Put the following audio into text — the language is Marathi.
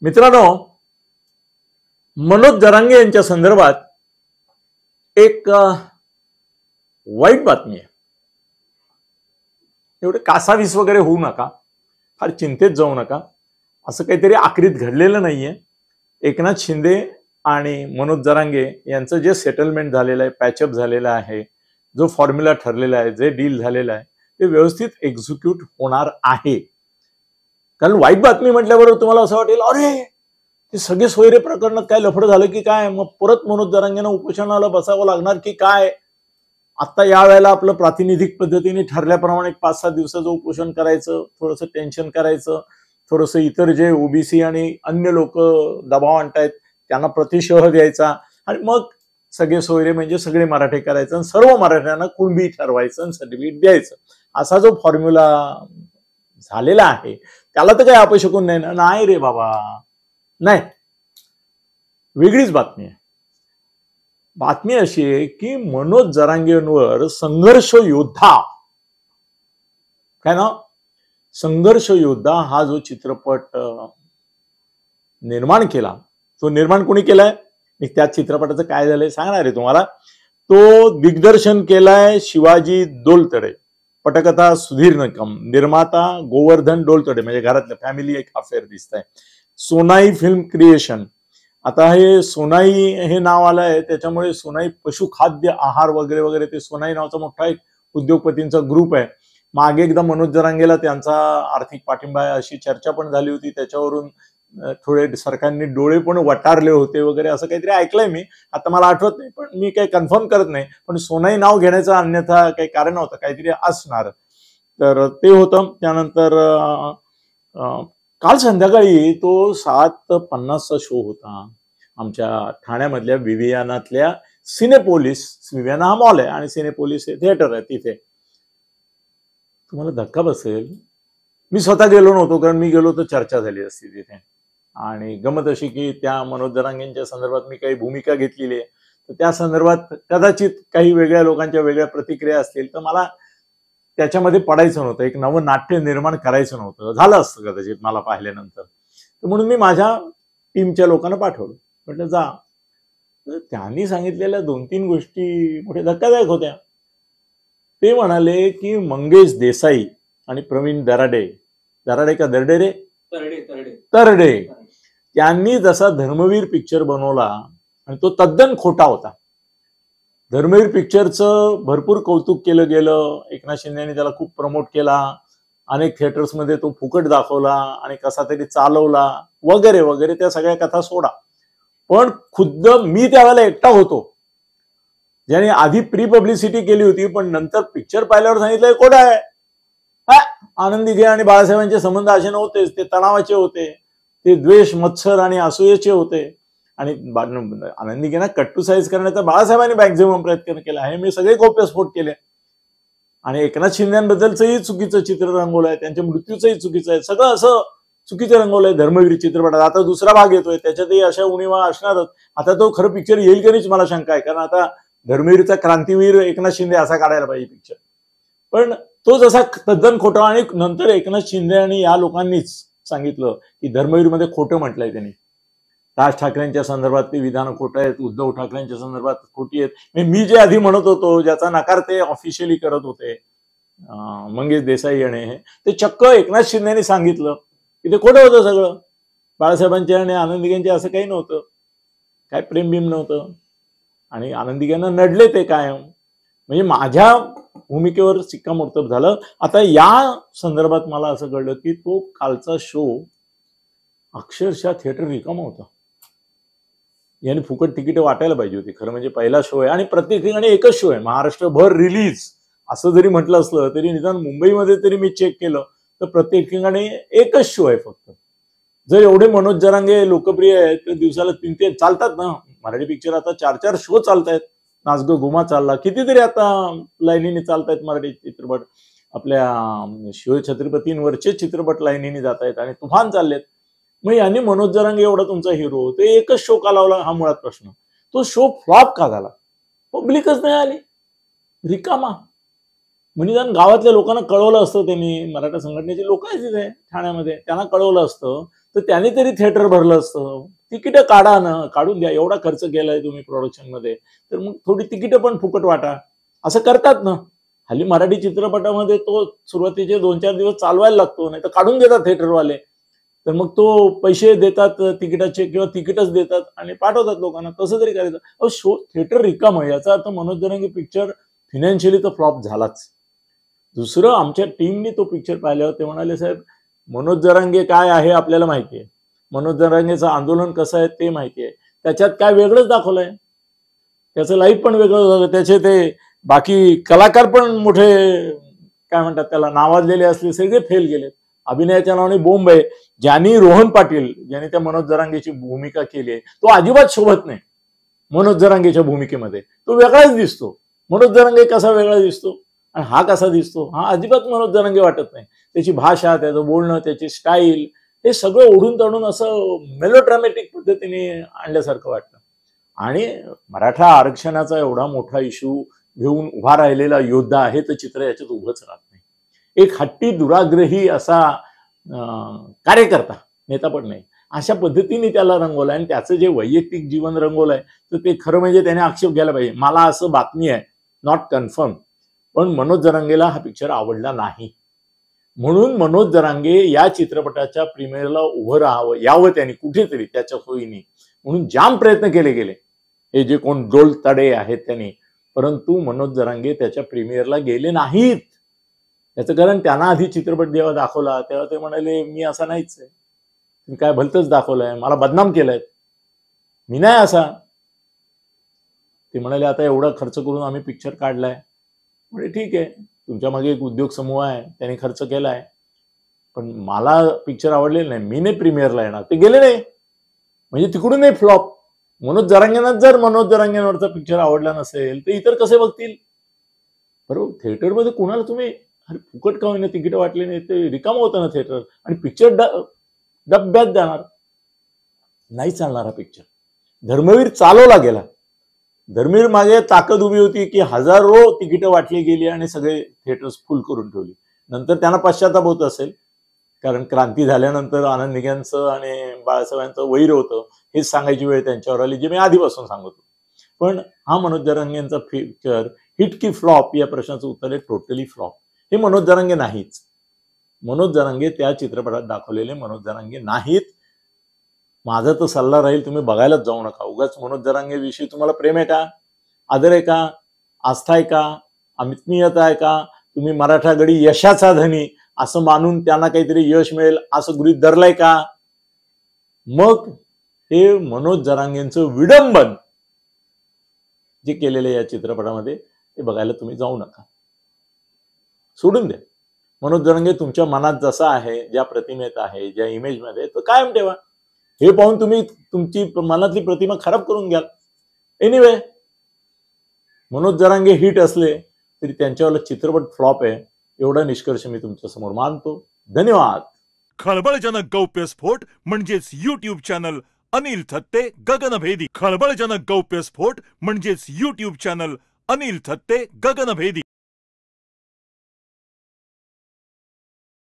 मित्रांनो, मनोज जरांगे यांच्या संदर्भात एक वाईट बातमी आहे. एवढे कासावीस वगैरे होऊ नका, फार चिंतेत जाऊ नका. असं काहीतरी आखरीत घडलेलं नाहीये. एकनाथ शिंदे आणि मनोज जरांगे यांचं जे सेटलमेंट झालेलं आहे, पॅचअप झालेलं आहे, जो फॉर्म्युला ठरलेला आहे, जे डील झालेलं आहे, ते व्यवस्थित एक्झिक्यूट होणार आहे. कारण वाईट बातमी म्हटल्याबरोबर तुम्हाला असं वाटेल, अरे ते सगळे सोयरे प्रकरणात काय लफडं झालं की काय, मग परत मनोज जरांगेंना उपोषणाला बसावं लागणार की काय. आता या वेळेला आपलं प्रातिनिधिक पद्धतीने ठरल्याप्रमाणे 5-7 दिवसाचं उपोषण करायचं, थोडंसं टेन्शन करायचं, थोडंसं इतर जे ओबीसी आणि अन्य लोक दबाव आणतायत त्यांना प्रतिशह द्यायचा, आणि मग सगळे सोयरे म्हणजे सगळे मराठे करायचं आणि सर्व मराठ्यांना कुणबी ठरवायचं आणि सर्टिफिकेट द्यायचं. असा जो फॉर्म्युला झालेला आहे त्याला तर काही अपशकून नाही ना. नाही रे बाबा, नाही. वेगळीच बातमी आहे. बातमी अशी आहे की मनोज जरांगेंवर संघर्ष योद्धा, काय ना, संघर्ष योद्धा हा जो चित्रपट निर्माण केला, तो निर्माण कोणी केलाय, मी त्या चित्रपटाचं काय झालंय सांगणार आहे तुम्हाला. तो दिग्दर्शन केलाय शिवाजी डोलतडे, पटकथा सुधीर निकम, निर्माता गोवर्धन डोलतडे, म्हणजे घरातलं फॅमिली एक अफेअर दिसत आहे. Sonai film creation. आता हे सोनाई हे नाव आलं आहे त्याच्यामुळे सोनाई पशुखाद्य आहार वगैरे वगैरे, ते सोनाई नावाचा मोठा एक उद्योगपतींचा ग्रुप आहे. मागे एकदा मनोज जरांगेला त्यांचा आर्थिक पाठिंबा आहे अशी चर्चा पण झाली होती, त्याच्यावरून थोडे सरकारने डोळे पण वटारले होते वगैरे, असं काहीतरी ऐकलंय मी. आता मला आठवत नाही, पण मी काही कन्फर्म करत नाही. पण सोनाई नाव घेण्याचं अन्यथा काही कारण नव्हतं, काहीतरी असणार. तर ते होतं. त्यानंतर काल संध्याकाळी तो 7:50चा शो होता आमच्या ठाण्यामधल्या विवियानातल्या सिनेपोलिस. विवियाना हा मॉल आहे आणि सिनेपोलिस हे थिएटर आहे तिथे. तुम्हाला धक्का बसेल, मी स्वतः गेलो नव्हतो, कारण मी गेलो तर चर्चा झाली असती तिथे. आणि गमत अशी की त्या मनोज जरांगेंच्या संदर्भात मी काही भूमिका घेतलेली आहे, तर त्या संदर्भात कदाचित काही वेगळ्या लोकांच्या वेगळ्या प्रतिक्रिया असतील, तर मला त्याच्यामध्ये पडायचं नव्हतं. एक नवं नाट्य निर्माण करायचं नव्हतं. झालं असतं कदाचित मला पाहिल्यानंतर. तर म्हणून मी माझ्या टीमच्या लोकांना पाठवलं, म्हटलं जा. तर त्यांनी सांगितलेल्या 2-3 गोष्टी मोठ्या धक्कादायक होत्या. ते म्हणाले की मंगेश देसाई आणि प्रवीण दराडे, दराडे का दरडे रे, तरडे, त्यांनी जसा धर्मवीर पिक्चर बनवला आणि तो तद्दन खोटा होता. धर्मवीर पिक्चरचं भरपूर कौतुक केलं गेलं, एकनाथ शिंदेने त्याला खूप प्रमोट केला, अनेक थिएटर्समध्ये तो फुकट दाखवला आणि कसा तरी चालवला वगैरे वगैरे, त्या सगळ्या कथा सोडा. पण खुद्द मी त्यावेळेला एकटा होतो ज्याने आधी प्री पब्लिसिटी केली होती, पण नंतर पिक्चर पाहिल्यावर सांगितलं खोटा आहे. आनंद दिघे आणि बाळासाहेबांचे संबंध असे नव्हतेच, ते तणावाचे होते, ते द्वेष, मत्सर आणि असूयेचे होते. आणि आनंद दिघेंना कट्टू साईज करण्याचा बाळासाहेबांनी मॅक्झिमम प्रयत्न केला आहे. मी सगळे गौप्यस्फोट केले आणि एकनाथ शिंदेबद्दलचंही चुकीचं चित्र रंगवलं आहे, त्यांच्या मृत्यूचंही चुकीचं आहे, सगळं असं चुकीचं रंगवलंय धर्मवीर चित्रपटात. आता दुसरा भाग येतोय, त्याच्यातही अशा उणीवा असणारच. आता तो खरं पिक्चर येईल की नाहीच मला शंका आहे, कारण आता धर्मवीरचा क्रांतीवीर एकनाथ शिंदे असा काढायला पाहिजे पिक्चर. पण तो जसा तद्दन खोटा, आणि नंतर एकनाथ शिंदे आणि या लोकांनीच सांगितलं की धर्मवीरमध्ये खोटं म्हटलंय त्यांनी. राज ठाकरेंच्या संदर्भात ते विधान खोटं आहेत, उद्धव ठाकरेंच्या संदर्भात खोटी आहेत. मी जे आधी म्हणत होतो, ज्याचा नकार ते ऑफिशियली करत होते मंगेश देसाई आणि हे, ते चक्क एकनाथ शिंदेनी सांगितलं की ते खोटं होतं सगळं. बाळासाहेबांचे आणि आनंद दिघेंचे असं काही नव्हतं, काय प्रेमबिम नव्हतं. आणि आनंद दिघेंना नडले ते कायम. म्हणजे माझ्या भूमिकेवर शिक्कामोर्तब झालं. आता या संदर्भात मला असं कळलं की तो कालचा शो अक्षरशः थिएटर रिकामा होता. यांनी फुकट तिकीट वाटायला पाहिजे होती. खरं म्हणजे पहिला शो आहे आणि प्रत्येक ठिकाणी एकच शो आहे, महाराष्ट्रभर रिलीज असं जरी म्हटलं असलं तरी निदान मुंबईमध्ये तरी मी चेक केलं तर प्रत्येक ठिकाणी एकच शो आहे फक्त. जर एवढे मनोज जरांगे लोकप्रिय आहेत तर दिवसाला 3-3 चालतात ना मराठी पिक्चर. आता 4-4 शो चालतायत. नाच गो घुमा चालला, कितीतरी आता लाईनीने चालतायत मराठी चित्रपट. आपल्या शिवछत्रपतींवरचे चित्रपट लाईनीने जात आहेत आणि तुफान चाललेत. मग यांनी मनोज जरांगे एवढा तुमचा हिरो, ते एकच शो का लावला हा मुळात प्रश्न. तो शो फ्लॉप का झाला? पब्लिकच नाही आली, रिकामा. म्हणजे गावातल्या लोकांना कळवलं असतं, त्यांनी मराठा संघटनेचे लोक आहेत तिथे ठाण्यामध्ये, त्यांना कळवलं असतं तर त्याने तरी थिएटर भरलं असतं. तिकीट काढा ना, काढून द्या. एवढा खर्च केलाय तुम्ही प्रोडक्शन मध्ये, तर मग थोडी तिकीट पण फुकट वाटा. असं करतात ना. हल्ली मराठी चित्रपटामध्ये तो सुरुवातीचे 2-4 दिवस चालवायला लागतो, नाही तर काढून देतात थिएटरवाले. तर मग तो पैसे देतात तिकिटाचे किंवा तिकीटच देतात आणि पाठवतात लोकांना. तसं तरी करायचं. अहो थिएटर रिकामं, याचा अर्थ मनोज जरांगे पिक्चर फिनान्शियली तर फ्लॉप झालाच. दुसरं, आमच्या टीमने तो पिक्चर पाहिल्यावर ते म्हणाले, साहेब मनोज जरांगे काय आहे आपल्याला माहिती आहे, मनोज जरांगेचं आंदोलन कसं आहे ते माहिती आहे, त्याच्यात काय वेगळंच दाखवलंय, त्याचं लाईफ पण वेगळं झालं, त्याचे ते बाकी कलाकार पण मोठे काय म्हणतात त्याला नावाजलेले असले सगळे फेल गेलेत. अभिनयाच्या नावाने बोंब आहे. ज्यांनी रोहन पाटील ज्यांनी त्या मनोज जरांगेची भूमिका केली आहे तो अजिबात शोभत नाही मनोज जरांगेच्या भूमिकेमध्ये. तो वेगळाच दिसतो. मनोज जरांगे कसा वेगळा दिसतो आणि हा कसा दिसतो, हा अजिबात मनोज जरांगे वाटत नाही. त्याची भाषा, त्याचं बोलणं, त्याची स्टाईल, हे सगळं ओढून तडून असं मेलोड्रामॅटिक पद्धतीने आणल्यासारखं वाटतं. आणि मराठा आरक्षणाचा एवढा मोठा इश्यू घेऊन उभा राहिलेला योद्धा आहे, तर चित्र याच्यात उभंच राहत नाही. एक हट्टी दुराग्रही असा कार्यकर्ता, नेता पण नाही, अशा पद्धतीने त्याला रंगवलंय. आणि त्याचं जे वैयक्तिक जीवन रंगवलंय तर ते खरं म्हणजे त्याने आक्षेप घ्यायला पाहिजे. मला असं बातमी आहे, नॉट कन्फर्म, पण मनोज जरांगेला हा पिक्चर आवडला नाही. म्हणून मनोज जरांगे या चित्रपटाच्या प्रीमियरला उभं राहावं, यावं त्यांनी कुठेतरी त्याच्या सोयीने, म्हणून जाम प्रयत्न केले गेले हे जे कोण डोल तडे आहेत त्यांनी. परंतु मनोज जरांगे त्याच्या प्रीमियरला गेले नाहीत. याचं कारण त्यांना आधी चित्रपट जेव्हा दाखवला तेव्हा ते म्हणाले, मी असा नाहीच आहे, तुम्ही काय भलतंच दाखवलंय, मला बदनाम केलंय, मी नाही असा. ते म्हणाले, आता एवढा खर्च करून आम्ही पिक्चर काढलाय, म्हणजे ठीक आहे, तुमच्या मागे एक उद्योग समूह आहे, त्यांनी खर्च केलाय, पण मला पिक्चर आवडलेलं नाही, मी नाही प्रीमियरला येणार. ते गेले नाही, म्हणजे तिकडून नाही फ्लॉप. मनोज जरांगेंना जर मनोज जरांगेंवरचा पिक्चर आवडला नसेल तर इतर कसे बघतील? बरोबर. थिएटरमध्ये कुणाला तुम्ही अरे फुकट का होईना तिकीट वाटले नाही, ते रिकामं होतं ना थिएटर, आणि पिक्चर डब्यात जाणार नाही, चालणार हा पिक्चर. धर्मवीर चालवला गेला. धर्मवीर मागे ताकद उभी होती की हजारो तिकीटं वाटली गेली आणि सगळे थिएटर्स फुल करून ठेवली. नंतर त्यांना पश्चाताप होत असेल, कारण क्रांती झाल्यानंतर आनंद निग्यांचं आणि बाळासाहेबांचं वैर होतं, हेच सांगायची वेळ त्यांच्यावर आली, जे मी आधीपासून सांगतो. पण हा मनोज जरांगेंचा पिक्चर हिट की फ्लॉप या प्रश्नाचं उत्तर आहे टोटली फ्लॉप. हे मनोज जरांगे नाहीच. मनोज जरांगे त्या चित्रपटात दाखवलेले मनोज जरांगे नाहीत. माझा तर सल्ला राहील, तुम्ही बघायलाच जाऊ नका. उगाच मनोज जरांगे विषयी तुम्हाला प्रेम आहे का, आदर आहे का, आस्था आहे का, आत्मीयता आहे का, तुम्ही मराठा गडी यशाचा धनी असं मानून त्यांना काहीतरी यश मिळेल असं गृहीत धरलंय का, मग हे मनोज जरांगेंचं विडंबन जे केलेलं या चित्रपटामध्ये ते बघायला तुम्ही जाऊ नका. सोडून द्या. मनोज जरांगे तुमच्या मनात जसा आहे, ज्या प्रतिमेत आहे, ज्या इमेजमध्ये, तर कायम ठेवा. हे पाहून तुम्ही तुमची मनातली प्रतिमा खराब करून घ्याल. एनिवे, मनोज जरांगे हिट असले तरी त्यांच्यावर चित्रपट फ्लॉप आहे, एवढा निष्कर्ष मी तुमच्या समोर मानतो. धन्यवाद. खळबळजनक गौप्यस्फोट म्हणजेच YouTube चॅनल अनिल थत्ते गगनभेदी. खळबळजनक गौप्यस्फोट म्हणजेच YouTube चॅनल अनिल थत्ते गगनभेदी.